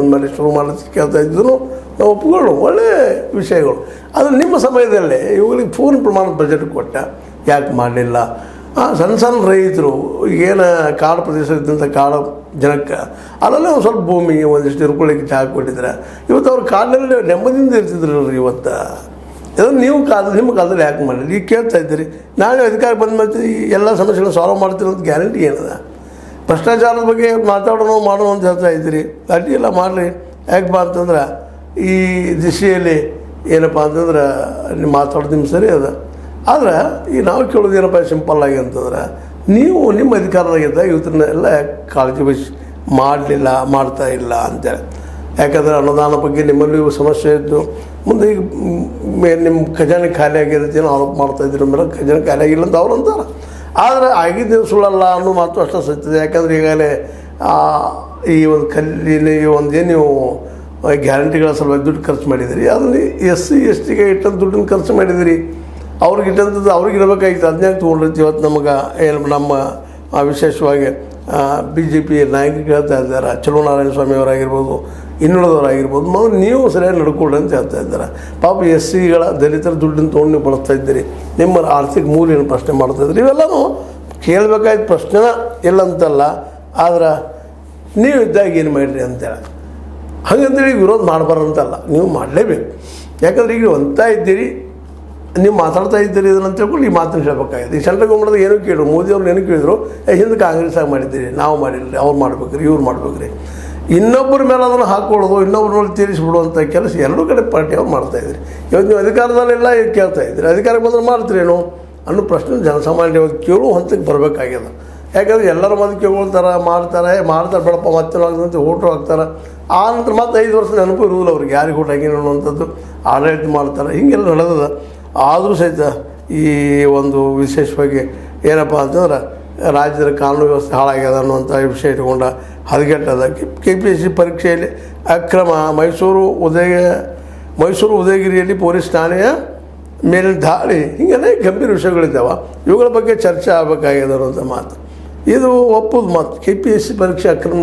ಬಂದಮೇಲೆ ಶುರು ಮಾಡೋದಕ್ಕೆ ಕೇಳ್ತಾ ಇದ್ದೂ ನಾವು ಒಪ್ಪಿಕೊಳ್ಳು ಒಳ್ಳೆಯ ವಿಷಯಗಳು. ಆದರೆ ನಿಮ್ಮ ಸಮಯದಲ್ಲೇ ಇವುಗಳಿಗೆ ಪೂರ್ಣ ಪ್ರಮಾಣದ ಬಜೆಟ್ ಕೊಟ್ಟ ಯಾಕೆ ಮಾಡಲಿಲ್ಲ? ಸಣ್ಣ ಸಣ್ಣ ರೈತರು ಏನು ಕಾಡು ಪ್ರದೇಶ ಇದ್ದಂಥ ಕಾಡು ಜನಕ್ಕೆ ಅಲ್ಲಲ್ಲೇ ಒಂದು ಸ್ವಲ್ಪ ಭೂಮಿ ಒಂದಿಷ್ಟು ಇರ್ಕೊಳ್ಳಿಕ್ಕೆ ಜಾಗ ಕೊಟ್ಟಿದ್ರೆ ಇವತ್ತು ಅವ್ರು ಕಾಡಿನಲ್ಲಿ ನೆಮ್ಮದಿಯಿಂದ ಇರ್ತಿದ್ರಲ್ರಿ. ಇವತ್ತು ಇದನ್ನು ನೀವು ನಿಮ್ಮ ಕಾಲದಲ್ಲಿ ಯಾಕೆ ಮಾಡಲಿ? ಈಗ ಕೇಳ್ತಾ ಇದ್ದೀರಿ, ನಾಳೆ ಅಧಿಕಾರ ಬಂದ ಮೇಲೆ ಈ ಎಲ್ಲ ಸಮಸ್ಯೆಗಳನ್ನ ಸಾಲ್ವ್ ಮಾಡ್ತೀರಿ ಅಂತ ಗ್ಯಾರಂಟಿ ಏನದ? ಭ್ರಷ್ಟಾಚಾರದ ಬಗ್ಗೆ ಮಾಡೋಣ ಅಂತ ಹೇಳ್ತಾ ಇದ್ದೀರಿ. ಅಡ್ಡಿ ಎಲ್ಲ ಮಾಡಿರಿ. ಯಾಕಪ್ಪ ಅಂತಂದ್ರೆ ಈ ದಿಶೆಯಲ್ಲಿ ಏನಪ್ಪ ಅಂತಂದ್ರೆ ನೀವು ಮಾತಾಡೋದು ನಿಮ್ಮ ಸರಿ ಅದ. ಆದರೆ ಈ ನಾವು ಕೇಳೋದು ಏನಪ್ಪ ಸಿಂಪಲ್ಲಾಗಿ ಅಂತಂದ್ರೆ ನೀವು ನಿಮ್ಮ ಅಧಿಕಾರದಾಗಿದ್ದಾಗ ಇವತ್ತನ್ನೆಲ್ಲ ಕಾಳಜಿ ವಹಿಸಿ ಮಾಡ್ತಾ ಇಲ್ಲ ಅಂತೇಳಿ. ಯಾಕಂದರೆ ಅನುದಾನ ಬಗ್ಗೆ ನಿಮ್ಮಲ್ಲಿ ಸಮಸ್ಯೆ ಇದ್ದು ಮುಂದೆ ಈಗ ನಿಮ್ಮ ಖಜಾನೆ ಖಾಲಿ ಆಗಿರುತ್ತೆ ಆರೋಪ ಮಾಡ್ತಾಯಿದ್ರು ಮೇಲೆ ಖಜಾನೆ ಖಾಲಿ ಆಗಿಲ್ಲ ಅಂತ ಅವ್ರು ಅಂತಾರೆ. ಆದರೆ ಆಗಿದ್ದೇನು ಸುಳ್ಳಲ್ಲ ಅನ್ನೋ ಮಾತು ಅಷ್ಟೇ ಸತ್ತಿದೆ. ಯಾಕಂದರೆ ಈಗಾಗಲೇ ಈ ಒಂದು ಈ ಒಂದು ಏನು ನೀವು ಗ್ಯಾರಂಟಿಗಳ ಸಲುವಾಗಿ ದುಡ್ಡು ಖರ್ಚು ಮಾಡಿದಿರಿ, ಅದನ್ನು SC ST ಇಟ್ಟಂತ ದುಡ್ಡನ್ನು ಖರ್ಚು ಮಾಡಿದಿರಿ. ಅವ್ರಿಗೆ ಇಟ್ಟಂಥದ್ದು ಅವ್ರಿಗೆ ಇರಬೇಕಾಗಿತ್ತು. ಅದನ್ನೇ ತೊಗೊಂಡಿರ್ತೀವಿ. ಇವತ್ತು ನಮಗೆ ನಮ್ಮ ವಿಶೇಷವಾಗಿ BJP ನಾಯಕರು ಹೇಳ್ತಾ ಇದ್ದಾರೆ, ಚಲುವನಾರಾಯಣ ಸ್ವಾಮಿಯವರಾಗಿರ್ಬೋದು, ಇನ್ನುಳಿದವರಾಗಿರ್ಬೋದು, ನೀವು ಸರಿಯಾಗಿ ನಡ್ಕೊಳ್ಳಿ ಅಂತ ಹೇಳ್ತಾ ಇದ್ದಾರೆ. ಪಾಪ SCಗಳ ದಲಿತರ ದುಡ್ಡನ್ನು ತೊಗೊಂಡು ನೀವು ಬಳಸ್ತಾ ಇದ್ದೀರಿ. ನಿಮ್ಮ ಆರ್ಥಿಕ ಮೂಲ್ಯನ ಪ್ರಶ್ನೆ ಮಾಡ್ತಾಯಿದ್ರಿ. ಇವೆಲ್ಲನೂ ಕೇಳಬೇಕಾದ ಪ್ರಶ್ನೆನ ಇಲ್ಲಂತಲ್ಲ, ಆದ್ರೆ ನೀವು ಇದ್ದಾಗ ಏನು ಮಾಡಿರಿ ಅಂತೇಳಿ ಹಾಗಂತೇಳಿ ವಿರೋಧ ಮಾಡಬಾರಂತಲ್ಲ, ನೀವು ಮಾಡಲೇಬೇಕು. ಯಾಕಂದರೆ ಈಗ ಅಂತ ಇದ್ದೀರಿ, ನೀವು ಮಾತಾಡ್ತಾ ಇದ್ದೀರಿ ಇದನ್ನು ತಿಳ್ಕೊಂಡು ಈ ಮಾತನ್ನು ಹೇಳಬೇಕಾಗಿದೆ. ಈ ಸೆಂಟ್ರಲ್ ಗೌರ್ಮೆಂಟ್ದಾಗ ಏನೂ ಕೇಳು, ಮೋದಿಯವ್ರು ಏನು ಕೇಳಿದ್ರು, ಹಿಂದೆ ಕಾಂಗ್ರೆಸ್ಸಾಗಿ ಮಾಡಿದ್ದೀರಿ, ನಾವು ಮಾಡಿರಲಿ, ಅವ್ರು ಮಾಡ್ಬೇಕ್ರಿ, ಇವ್ರು ಮಾಡ್ಬೇಕ್ರಿ. ಇನ್ನೊಬ್ಬರ ಮೇಲೆ ಅದನ್ನು ಹಾಕ್ಕೊಳ್ಳೋದು, ಇನ್ನೊಬ್ಬರ ಮೇಲೆ ತೀರಿಸಿಬಿಡುವಂಥ ಕೆಲಸ ಎರಡೂ ಕಡೆ ಪಾರ್ಟಿಯವ್ರು ಮಾಡ್ತಾಯಿದ್ರಿ. ಇವತ್ತು ನೀವು ಅಧಿಕಾರದಲ್ಲೆಲ್ಲ ಕೇಳ್ತಾ ಇದ್ದೀರಿ, ಅಧಿಕಾರಕ್ಕೆ ಬಂದ್ರೆ ಮಾಡ್ತೀರೇನು ಅನ್ನೋ ಪ್ರಶ್ನೆ ಜನಸಾಮಾನ್ಯ ಕೇಳೋ ಹಂತಕ್ಕೆ ಬರಬೇಕಾಗ್ಯದ. ಯಾಕಂದರೆ ಎಲ್ಲರ ಮಂದಿ ಕೇಳ್ಕೊಳ್ತಾರೆ, ಮಾಡ್ತಾರೆ ಬೇಡಪ್ಪ ಮತ್ತೆ ಓಟು ಹಾಕ್ತಾರೆ. ಆ ನಂತರ ಮತ್ತೆ 5 ವರ್ಷ ನೆನಪು ಇರುವುದಿಲ್ಲ ಅವ್ರಿಗೆ, ಯಾರಿಗೆ ಓಟ್ ಹಾಕಿ ಅನ್ನುವಂಥದ್ದು ಆಡಳಿತ ಮಾಡ್ತಾರೆ. ಹೀಗೆಲ್ಲ ನಡೆದದ. ಆದರೂ ಸಹಿತ ಈ ಒಂದು ವಿಶೇಷವಾಗಿ ಏನಪ್ಪ ಅಂತಂದ್ರೆ ರಾಜ್ಯದ ಕಾನೂನು ವ್ಯವಸ್ಥೆ ಹಾಳಾಗ್ಯದ ಅನ್ನುವಂಥ ವಿಷಯ ಇಟ್ಕೊಂಡ ಹದಗೆಟ್ಟದ. KPSC ಪರೀಕ್ಷೆಯಲ್ಲಿ ಅಕ್ರಮ, ಮೈಸೂರು ಉದಯಗಿರಿಯಲ್ಲಿ ಪೊಲೀಸ್ ಠಾಣೆಯ ಮೇಲಿನ ದಾಳಿ, ಹೀಗೆಲ್ಲ ಗಂಭೀರ ವಿಷಯಗಳಿದ್ದಾವೆ. ಇವುಗಳ ಬಗ್ಗೆ ಚರ್ಚೆ ಆಗಬೇಕಾಗ್ಯದ ಅನ್ನೋಂಥ ಮಾತು ಇದು ಒಪ್ಪುದು ಮಾತು. KPSC ಪರೀಕ್ಷೆ ಅಕ್ರಮ